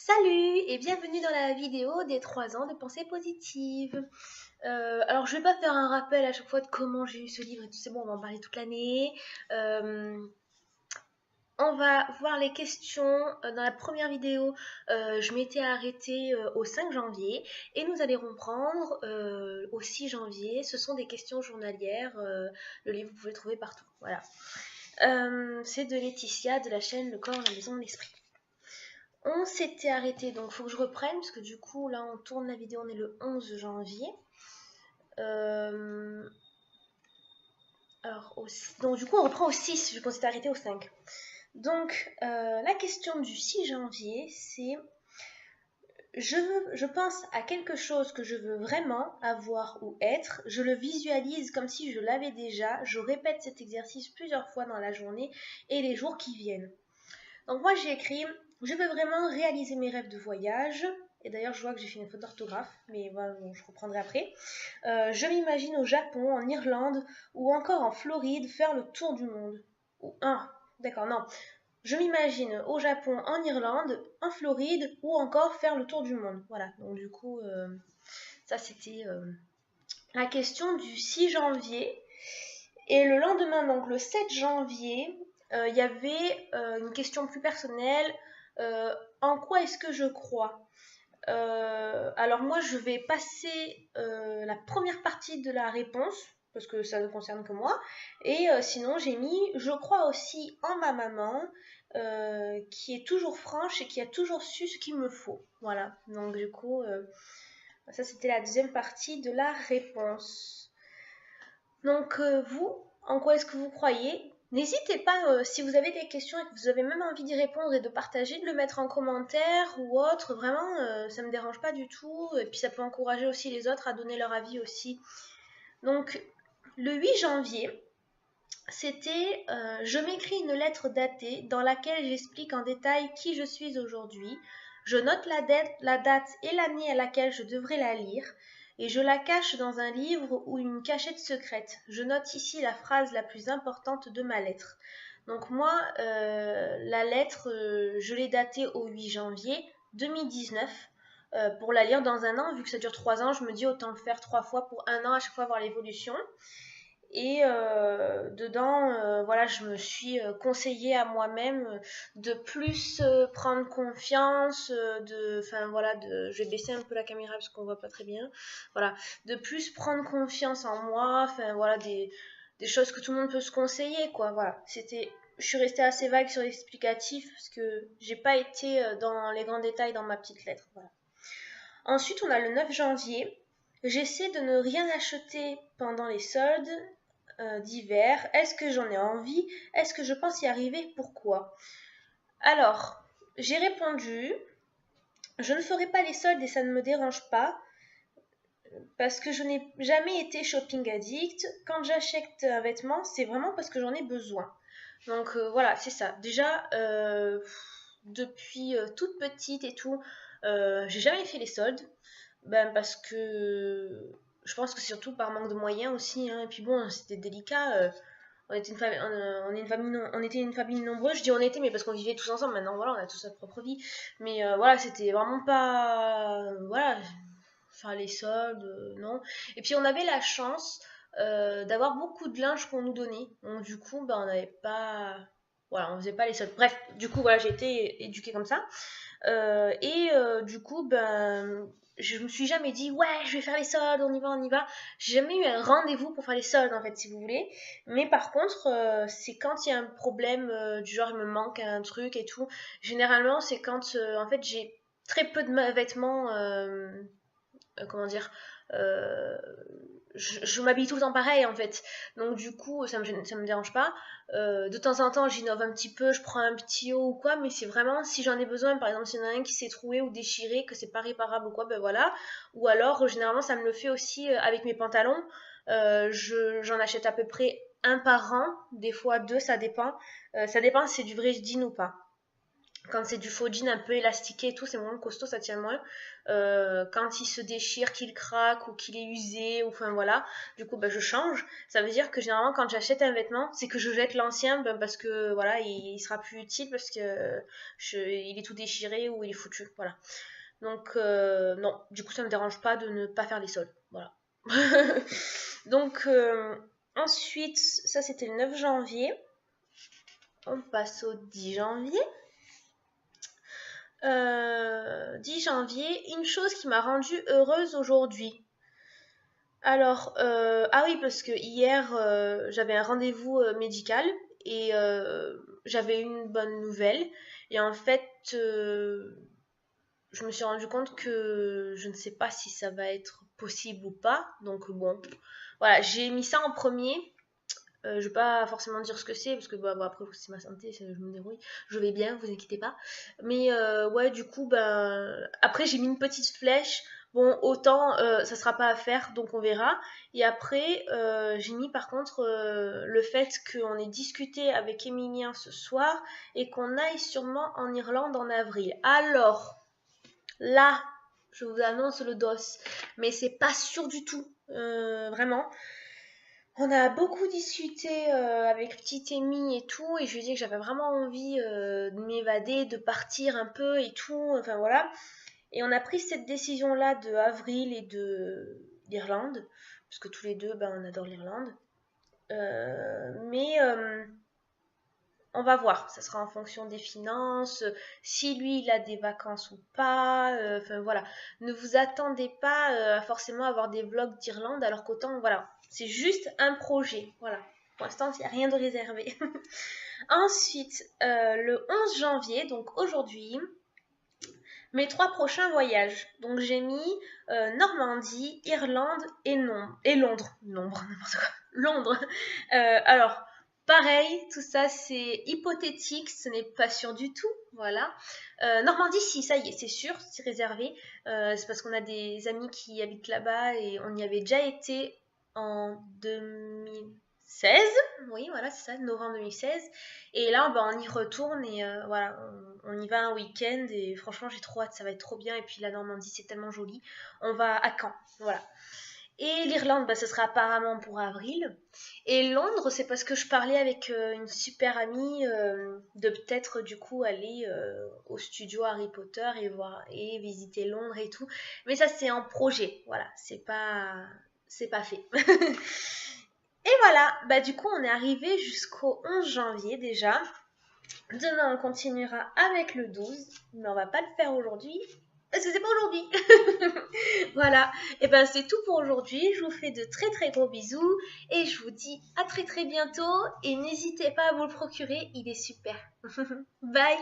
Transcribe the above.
Salut et bienvenue dans la vidéo des 3 ans de pensée positive. Alors je vais pas faire un rappel à chaque fois de comment j'ai eu ce livre et tout, c'est bon, on va en parler toute l'année. Euh, on va voir les questions. Dans la première vidéo, je m'étais arrêtée au 5 janvier et nous allons prendre au 6 janvier. Ce sont des questions journalières. Le livre, vous pouvez le trouver partout. Voilà. C'est de Laetitia de la chaîne Le corps, la maison, l'esprit. On s'était arrêté, donc il faut que je reprenne, parce que du coup, là, on tourne la vidéo, on est le 11 janvier. Donc du coup, on reprend au 6, vu qu'on s'était arrêté au 5. Donc, la question du 6 janvier, c'est... Je pense à quelque chose que je veux vraiment avoir ou être, je le visualise comme si je l'avais déjà, je répète cet exercice plusieurs fois dans la journée et les jours qui viennent. Donc moi j'ai écrit, je veux vraiment réaliser mes rêves de voyage. Et d'ailleurs je vois que j'ai fait une faute d'orthographe, mais voilà, bon, je reprendrai après. Je m'imagine au Japon, en Irlande ou encore en Floride faire le tour du monde. D'accord, non. Je m'imagine au Japon, en Irlande, en Floride ou encore faire le tour du monde. Voilà, donc du coup, ça c'était la question du 6 janvier. Et le lendemain, donc le 7 janvier, il y avait une question plus personnelle. En quoi est-ce que je crois? Alors moi, je vais passer la première partie de la réponse, parce que ça ne concerne que moi. Et sinon, j'ai mis, je crois aussi en ma maman, qui est toujours franche et qui a toujours su ce qu'il me faut. Voilà, donc du coup, ça c'était la deuxième partie de la réponse. Donc vous, en quoi est-ce que vous croyez? N'hésitez pas, si vous avez des questions et que vous avez même envie d'y répondre et de partager, de le mettre en commentaire ou autre. Vraiment, ça me dérange pas du tout. Et puis ça peut encourager aussi les autres à donner leur avis aussi. Donc, le 8 janvier, c'était je m'écris une lettre datée dans laquelle j'explique en détail qui je suis aujourd'hui. Je note la date et l'année à laquelle je devrais la lire et je la cache dans un livre ou une cachette secrète. Je note ici la phrase la plus importante de ma lettre. Donc moi, la lettre, je l'ai datée au 8 janvier 2019 pour la lire dans un an. Vu que ça dure 3 ans, je me dis autant le faire 3 fois pour un an, à chaque fois voir l'évolution. Et dedans, voilà, je me suis conseillée à moi-même de plus prendre confiance, enfin voilà, je vais baisser un peu la caméra parce qu'on voit pas très bien, voilà, de plus prendre confiance en moi, enfin voilà, des choses que tout le monde peut se conseiller, quoi, voilà. Je suis restée assez vague sur l'explicatif parce que j'ai pas été dans les grands détails dans ma petite lettre, voilà. Ensuite, on a le 9 janvier. J'essaie de ne rien acheter pendant les soldes d'hiver. Est-ce que j'en ai envie? Est-ce que je pense y arriver? Pourquoi? Alors, j'ai répondu, je ne ferai pas les soldes et ça ne me dérange pas parce que je n'ai jamais été shopping addict. Quand j'achète un vêtement, c'est vraiment parce que j'en ai besoin. Donc voilà, c'est ça. Déjà, depuis toute petite et tout, j'ai jamais fait les soldes. Ben parce que je pense que c'est surtout par manque de moyens aussi, hein. Et puis bon, c'était délicat. On était on était une famille nombreuse. Je dis on était, mais parce qu'on vivait tous ensemble. Maintenant, voilà, on a tous notre propre vie. Mais voilà, c'était vraiment pas, voilà, faire les soldes, non. Et puis on avait la chance d'avoir beaucoup de linge qu'on nous donnait. Donc du coup, ben on n'avait pas, voilà, on faisait pas les soldes. Bref, du coup, voilà, j'ai été éduquée comme ça. Du coup, ben, je me suis jamais dit, ouais, je vais faire les soldes, on y va, on y va. J'ai jamais eu un rendez-vous pour faire les soldes, en fait, si vous voulez. Mais par contre, c'est quand il y a un problème du genre, il me manque un truc et tout. Généralement, c'est quand, en fait, j'ai très peu de vêtements, comment dire, euh, je m'habille tout le temps pareil en fait, donc du coup ça me dérange pas. De temps en temps j'innove un petit peu, je prends un petit haut ou quoi, mais c'est vraiment si j'en ai besoin, par exemple s'il y en a un qui s'est troué ou déchiré, que c'est pas réparable ou quoi, ben voilà. Ou alors généralement ça me le fait aussi avec mes pantalons. J'en achète à peu près un par an, des fois deux, ça dépend. Ça dépend si c'est du vrai jean ou pas. Quand c'est du faux jean un peu élastiqué et tout, c'est moins costaud, ça tient moins. Quand il se déchire, qu'il craque ou qu'il est usé, ou enfin voilà, du coup je change. Ça veut dire que généralement quand j'achète un vêtement, c'est que je jette l'ancien parce que voilà, il sera plus utile parce que il est tout déchiré ou il est foutu. Voilà. Donc non, du coup ça me dérange pas de ne pas faire les soldes. Voilà. Donc ensuite, ça c'était le 9 janvier. On passe au 10 janvier. 10 janvier, une chose qui m'a rendue heureuse aujourd'hui. Alors, ah oui, parce que hier, j'avais un rendez-vous médical et j'avais une bonne nouvelle. Et en fait, je me suis rendu compte que je ne sais pas si ça va être possible ou pas. Donc bon, voilà, j'ai mis ça en premier. Je vais pas forcément dire ce que c'est parce que après c'est ma santé, je me débrouille, je vais bien, vous inquiétez pas. Mais ouais, du coup après j'ai mis une petite flèche. Bon, autant ça sera pas à faire, donc on verra. Et après j'ai mis par contre le fait qu'on ait discuté avec Emilien ce soir et qu'on aille sûrement en Irlande en avril. Alors là, je vous annonce le dos, mais c'est pas sûr du tout, vraiment. On a beaucoup discuté avec petite Amy et tout, et je lui ai dit que j'avais vraiment envie de m'évader, de partir un peu et tout, enfin voilà. Et on a pris cette décision-là de avril et de l'Irlande, parce que tous les deux, on adore l'Irlande. Mais on va voir, ça sera en fonction des finances, si lui il a des vacances ou pas, enfin voilà. Ne vous attendez pas à forcément avoir des vlogs d'Irlande, alors qu'autant, voilà, c'est juste un projet, voilà. Pour l'instant, il n'y a rien de réservé. Ensuite, le 11 janvier, donc aujourd'hui, mes 3 prochains voyages. Donc j'ai mis Normandie, Irlande et Londres. N'importe quoi. Londres. Alors, pareil, tout ça c'est hypothétique, ce n'est pas sûr du tout. Voilà. Normandie, si, ça y est, c'est sûr, c'est réservé. C'est parce qu'on a des amis qui habitent là-bas et on y avait déjà été en 2016. Oui, voilà, c'est ça, novembre 2016. Et là, on y retourne et voilà, on y va un week-end et franchement, j'ai trop hâte, ça va être trop bien. Et puis la Normandie, c'est tellement joli. On va à Caen, voilà. Et l'Irlande, ce sera apparemment pour avril. Et Londres, c'est parce que je parlais avec une super amie de peut-être du coup aller au studio Harry Potter et voir et visiter Londres et tout. Mais ça, c'est en projet, voilà, c'est pas fait. Et voilà, du coup, on est arrivé jusqu'au 11 janvier déjà. Demain, on continuera avec le 12, mais on va pas le faire aujourd'hui parce que c'est pas aujourd'hui. Voilà, et c'est tout pour aujourd'hui. Je vous fais de très très gros bisous et je vous dis à très très bientôt. Et n'hésitez pas à vous le procurer, il est super. Bye.